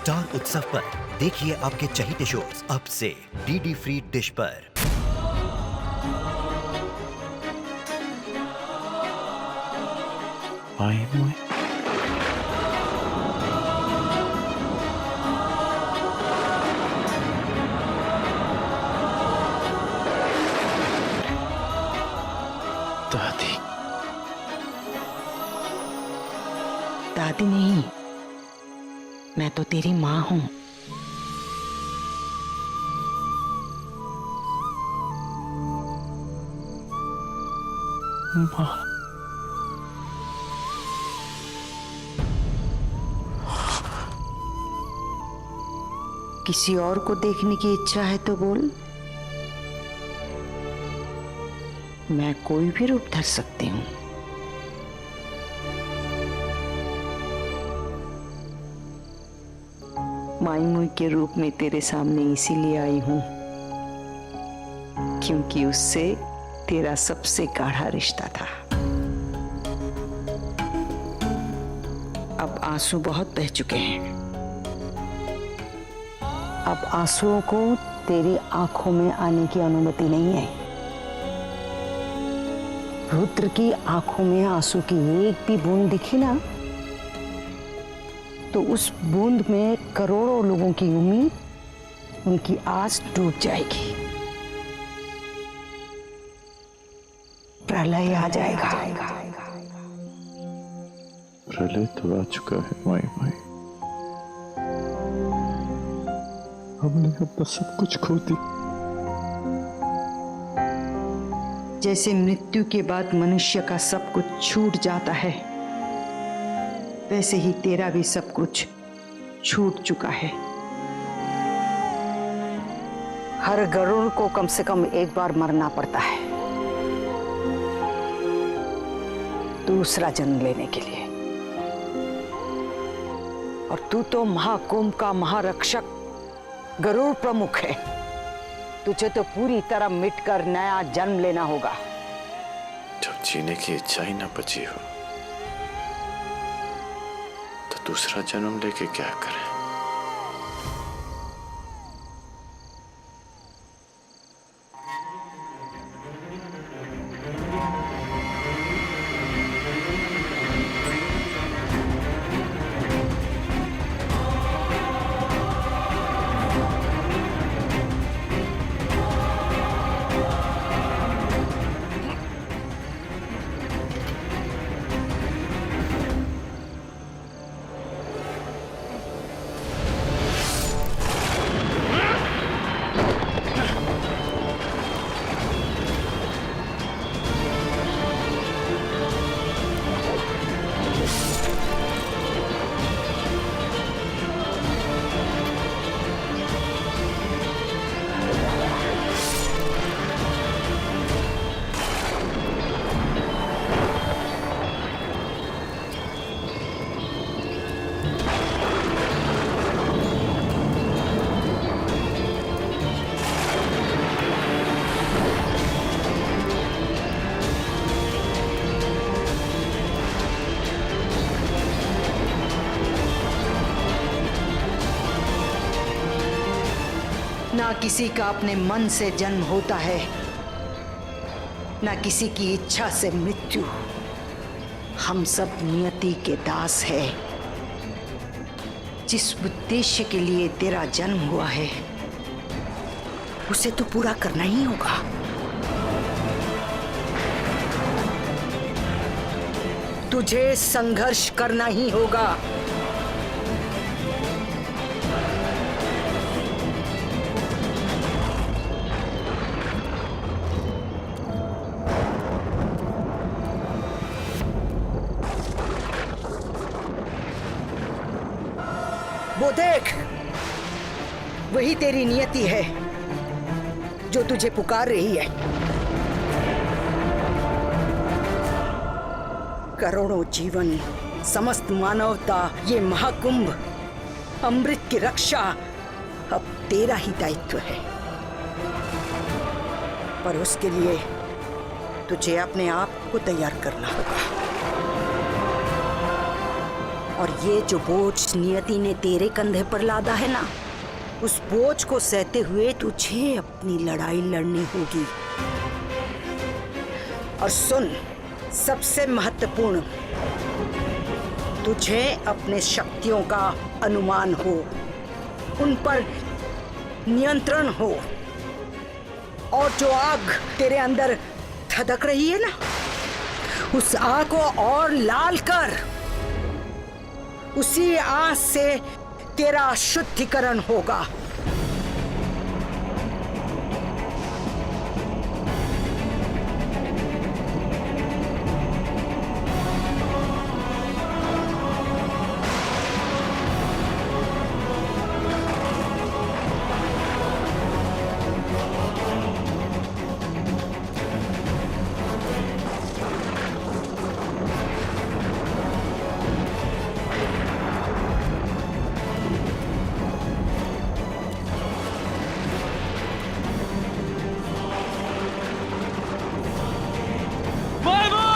Star उत्सव पर देखिए आपके चहीते शोज अब से डीडी फ्री डिश पर। दादी दादी नहीं, मैं तो तेरी माँ हूं। माँ, किसी और को देखने की इच्छा है तो बोल, मैं कोई भी रूप धर सकती हूँ। माई मुई के रूप में तेरे सामने इसीलिए आई हूं क्योंकि उससे तेरा सबसे गाढ़ा रिश्ता था। अब आंसू बहुत बह चुके हैं। अब आंसुओं को तेरी आंखों में आने की अनुमति नहीं है। रुद्र की आंखों में आंसू की एक भी बूंद दिखी ना, तो उस बूंद में करोड़ों लोगों की उम्मीद, उनकी आस डूब जाएगी। प्रलय आ जाएगा। प्रलय तो आ चुका है माई माई। हमने अपना सब कुछ खो दिया। जैसे मृत्यु के बाद मनुष्य का सब कुछ छूट जाता है, वैसे ही तेरा भी सब कुछ छूट चुका है। हर गरुड़ को कम से कम एक बार मरना पड़ता है दूसरा जन्म लेने के लिए। और तू तो महाकुंभ का महारक्षक गरुड़ प्रमुख है। तुझे तो पूरी तरह मिटकर नया जन्म लेना होगा। जब जीने की इच्छा ही ना बची हो तो दूसरा जन्म लेके क्या करें? ना किसी का अपने मन से जन्म होता है, ना किसी की इच्छा से मृत्यु। हम सब नियति के दास है। जिस उद्देश्य के लिए तेरा जन्म हुआ है उसे तो पूरा करना ही होगा। तुझे संघर्ष करना ही होगा। वो देख, वही तेरी नियति है जो तुझे पुकार रही है। करोड़ों जीवन, समस्त मानवता, ये महाकुंभ, अमृत की रक्षा अब तेरा ही दायित्व है। पर उसके लिए तुझे अपने आप को तैयार करना होगा। और ये जो बोझ नियति ने तेरे कंधे पर लादा है ना, उस बोझ को सहते हुए तुझे अपनी लड़ाई लड़नी होगी। और सुन, सबसे महत्वपूर्ण, तुझे अपने शक्तियों का अनुमान हो, उन पर नियंत्रण हो, और जो आग तेरे अंदर धधक रही है ना, उस आग को और लाल कर। उसी आग से तेरा शुद्धिकरण होगा। Bye bye.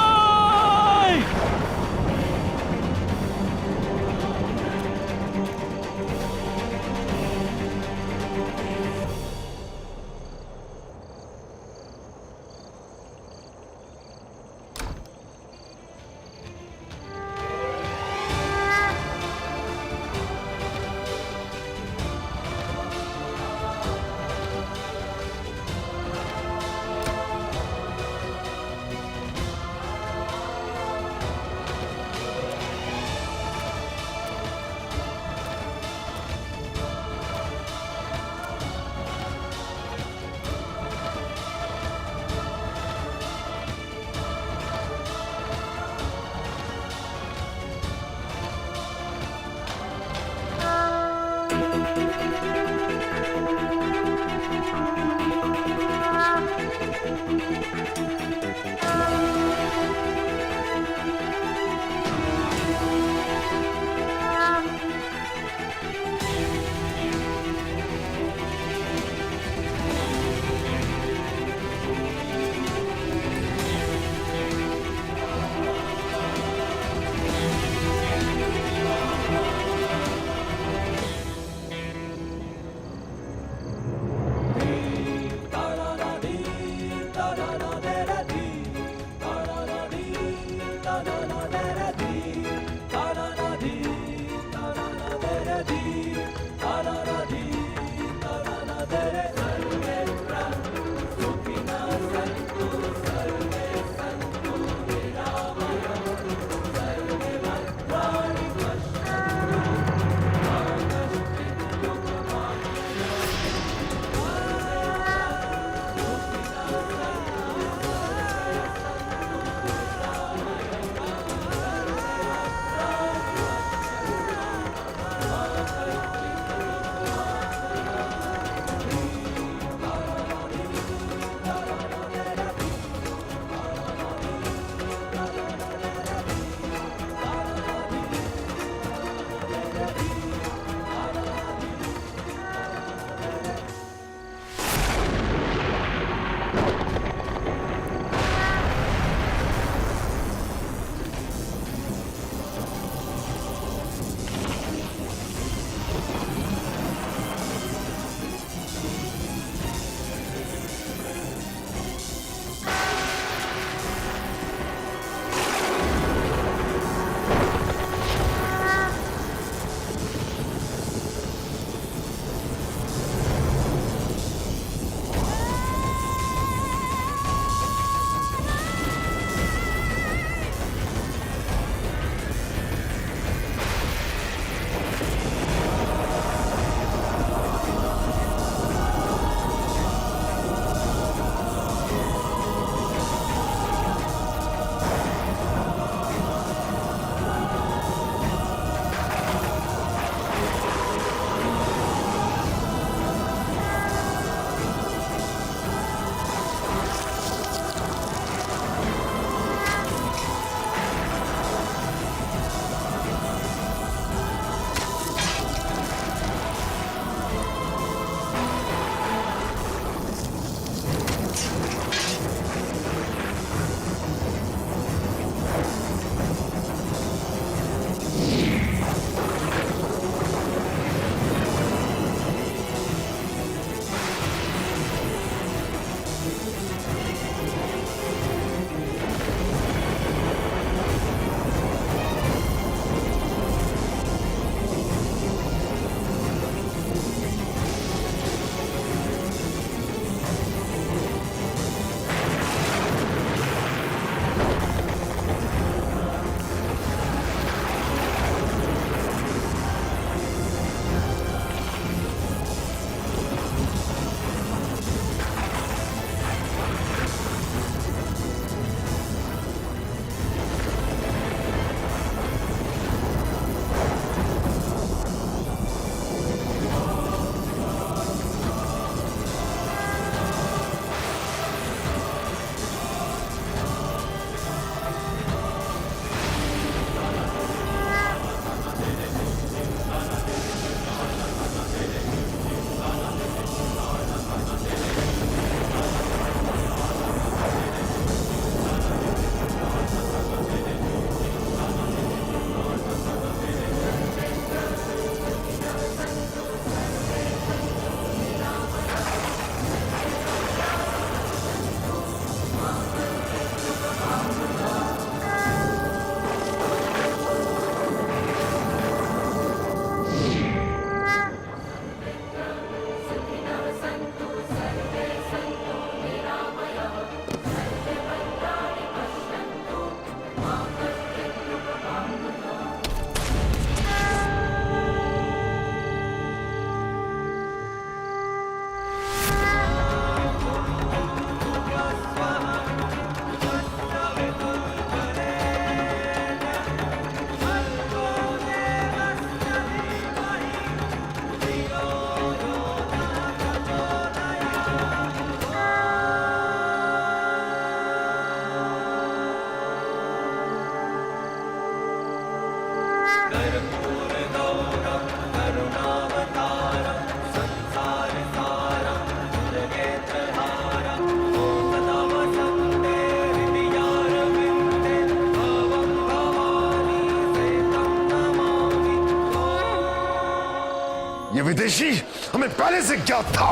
ये विदेशी हमें पहले से ज्ञात था।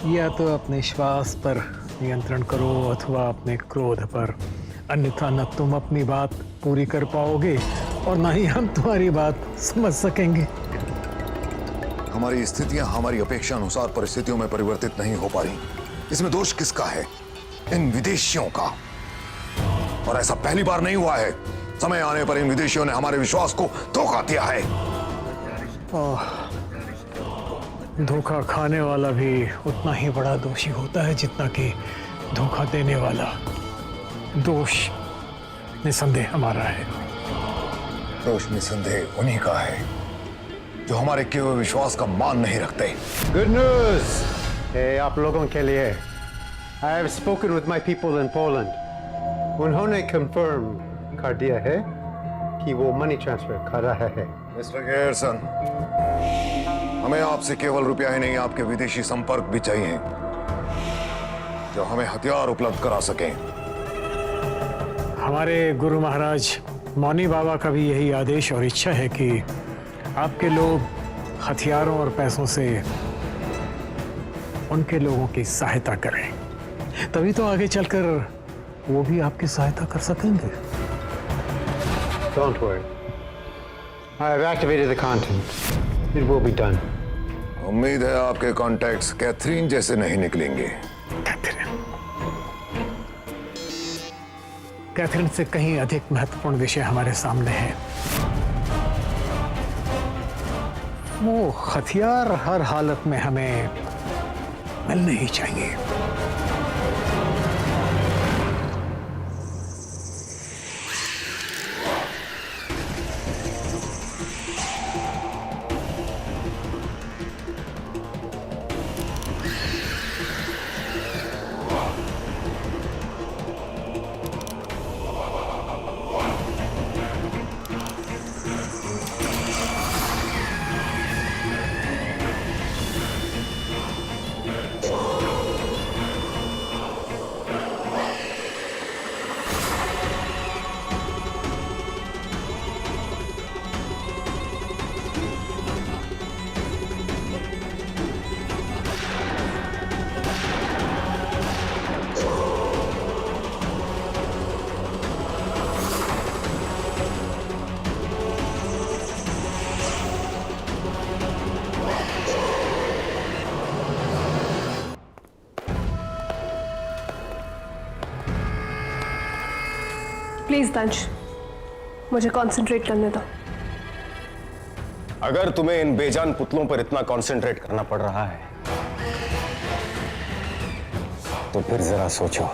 या तो अपने श्वास पर नियंत्रण करो अथवा अपने क्रोध पर, अन्यथा न तुम अपनी बात पूरी कर पाओगे और न ही हम तुम्हारी बात समझ सकेंगे। हमारी स्थितियां हमारी अपेक्षा अनुसार परिस्थितियों में परिवर्तित नहीं हो पा रही। इसमें दोष किसका है? इन विदेशियों का। और ऐसा पहली बार नहीं हुआ है। समय आने पर इन विदेशियों ने हमारे विश्वास को धोखा दिया है। धोखा खाने वाला भी उतना ही बड़ा दोषी होता है जितना कि धोखा देने वाला। दोष निसंदेह हमारा है। दोष निसंदेह उन्हीं का है जो हमारे किए हुए विश्वास का मान नहीं रखते। गुड न्यूज है आप लोगों के लिए। I have spoken with my people in Poland. उन्होंने कंफर्म कर दिया है कि वो मनी ट्रांसफर कर रहा है। मिस्टर गेयरसन, हमें आपसे केवल रुपया ही नहीं, आपके विदेशी संपर्क भी चाहिए जो हमें हथियार उपलब्ध करा सकें। हमारे गुरु महाराज मौनी बाबा का भी यही आदेश और इच्छा है कि आपके लोग हथियारों और पैसों से उनके लोगों की सहायता करें, तभी तो आगे चलकर वो भी आपकी सहायता कर सकेंगे। Don't worry. I have activated the content. It will be done. उम्मीद है आपके कॉन्टैक्ट्स कैथरीन जैसे नहीं निकलेंगे। कैथरीन से कहीं अधिक महत्वपूर्ण विषय हमारे सामने है। वो हथियार हर हालत में हमें मिलने ही चाहिए। प्लीज दंश, मुझे कंसंट्रेट करने दो। अगर तुम्हें इन बेजान पुतलों पर इतना कंसंट्रेट करना पड़ रहा है तो फिर जरा सोचो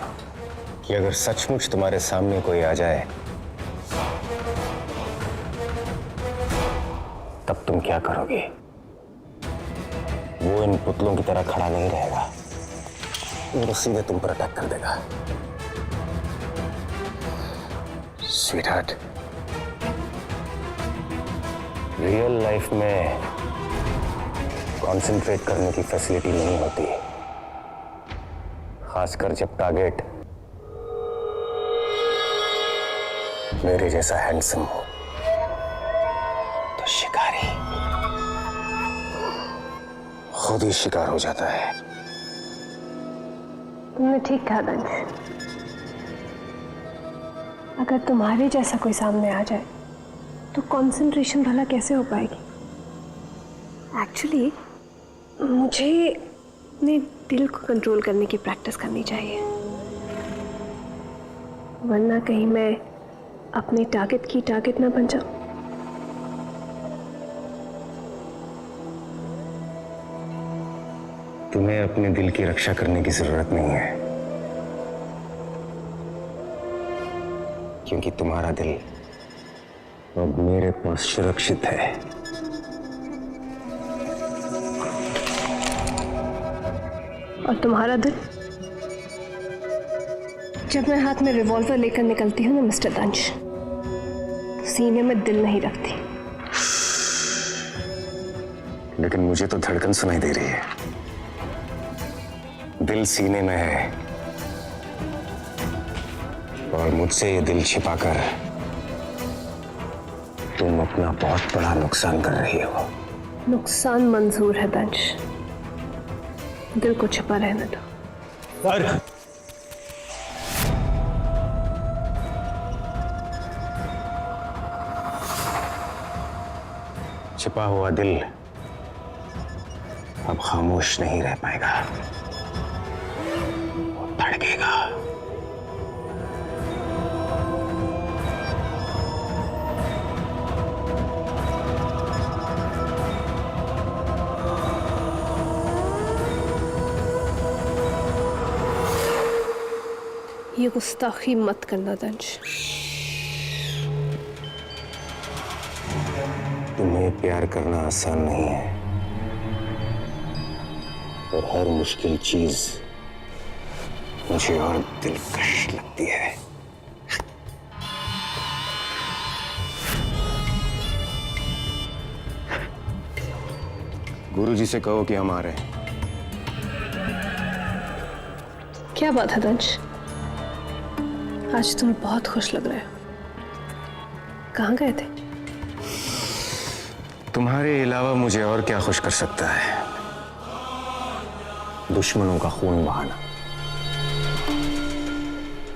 कि अगर सचमुच तुम्हारे सामने कोई आ जाए तब तुम क्या करोगे? वो इन पुतलों की तरह खड़ा नहीं रहेगा, वो सीधे तुम पर अटैक कर देगा। स्वीटहार्ट, रियल लाइफ में कंसंट्रेट करने की फैसिलिटी नहीं होती, खासकर जब टारगेट मेरे जैसा हैंडसम हो। तो शिकारी खुद ही शिकार हो जाता है। तुमने ठीक कहा दंश। अगर तुम्हारे जैसा कोई सामने आ जाए तो कंसंट्रेशन भला कैसे हो पाएगी? एक्चुअली मुझे अपने दिल को कंट्रोल करने की प्रैक्टिस करनी चाहिए, वरना कहीं मैं अपने टारगेट की टारगेट ना बन जाऊं। तुम्हें अपने दिल की रक्षा करने की जरूरत नहीं है, क्योंकि तुम्हारा दिल अब मेरे पास सुरक्षित है। और तुम्हारा दिल? जब मैं हाथ में रिवॉल्वर लेकर निकलती हूँ ना मिस्टर दंश, तो सीने में दिल नहीं रखती। लेकिन मुझे तो धड़कन सुनाई दे रही है। दिल सीने में है और मुझसे ये दिल छिपाकर तुम अपना बहुत बड़ा नुकसान कर रही हो। नुकसान मंजूर है दंश, दिल को छुपा रहने दो। छिपा हुआ दिल अब खामोश नहीं रह पाएगा, वो धड़केगा। ये गुस्ताखी मत करना दंश। तुम्हें प्यार करना आसान नहीं है, और हर मुश्किल चीज मुझे और दिलकश लगती है। गुरुजी से कहो कि हम आ रहे हैं। क्या बात है दंश, आज तुम बहुत खुश लग रहे हो। कहाँ गए थे? तुम्हारे अलावा मुझे और क्या खुश कर सकता है? दुश्मनों का खून बहाना,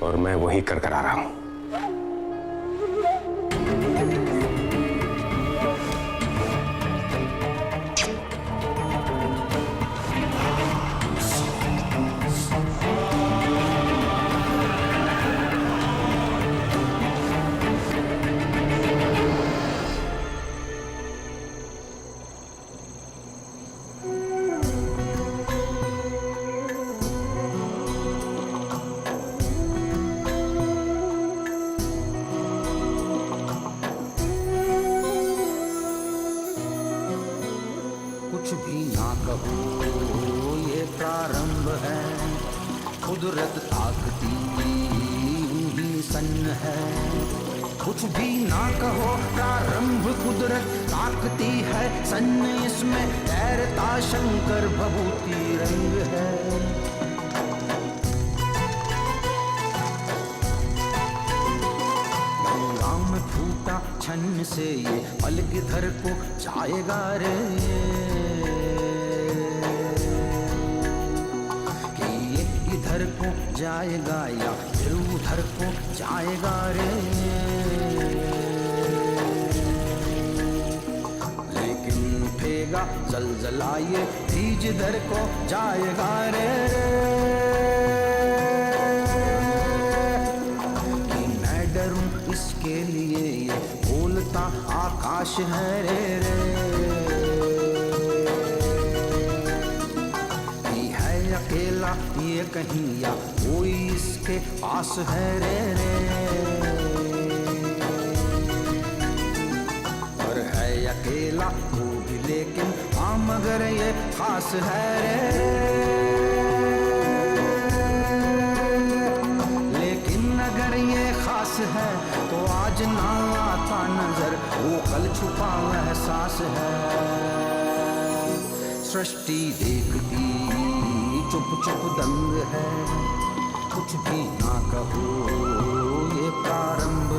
और मैं वही कर आ रहा हूं। कुछ भी ना कहो ये प्रारंभ है, कुदरत ताकती ही सन्न है। कुछ भी ना कहो प्रारंभ कुदरत ताकती है सन्न, इसमें तैरता शंकर भभूति रंग है। गंगा में फूटा छन्न से ये पल किधर को जाएगा रे, कि ये इधर को जाएगा या फिर उधर को जाएगा रे। लेकिन उठेगा जलजला ये भी जिधर को जाएगा रे। इसके लिए ये बोलता आकाश है रे रे, ये है अकेला ये कहीं या कोई इसके पास है रे रे, और है अकेला वो भी लेकिन हाँ मगर ये खास है रे। लेकिन अगर ये खास है तो आज ना आता नजर, वो कल छुपा एहसास है। सृष्टि देखती चुप चुप दंग है, कुछ भी ना कहो ये प्रारंभ